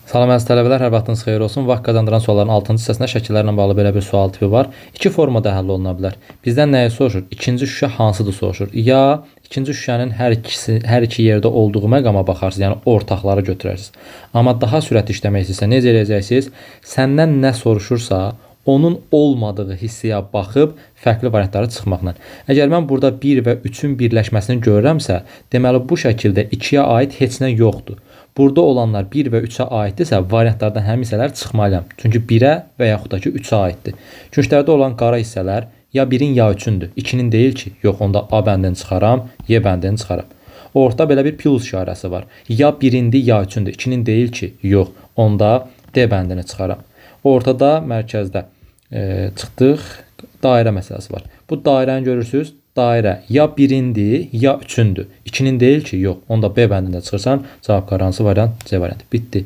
Salam əziz tələbələr, hər vaxtınız xeyir olsun. Vaxt qazandıran sualların 6-cı hissəsində şəkillərlə bağlı belə bir sual tipi var. İki formada həll oluna bilər. Bizdən nəyi soruşur? İkinci şüşə hansıdır soruşur. Ya ikinci şüşənin hər iki yerdə olduğu məqama baxarsınız, yəni ortaqları götürərsiniz. Amma daha sürətli işləmək istəyirsə necə edəcəksiniz? Səndən nə soruşursa, onun olmadığı hissəyə baxıb fərqli variantları çıxmaqla. Əgər mən burada 1 və 3-ün birləşməsini görürəmsə, deməli bu şəkildə 2-yə aid heç nə yoxdur. Burada olanlar 1 və 3-ə aiddirsə, variantlardan həmin hissələr çıxmalıyam. Çünki 1-ə və yaxud da ki 3-ə aiddir. Künclərdə olan qara hissələr ya 1-in ya 3-ündür. 2-nin deyil ki, yox onda A bəndini çıxaram, Y bəndini çıxaram. Ortada belə bir plus işarəsi var. Ya 1-indir ya 3-ündür. 2-nin deyil ki, yox onda D bəndini çıxaram. Ortada mərkəzdə çıxdıq, dairə məsələsi var. Bu dairəni görürsünüz. Dairə ya 1-indir, ya 3-ündür. 2-nin deyil ki, yox. Onda B bəndində çıxırsan, cavab hansı variant? C variantı. Bitdi.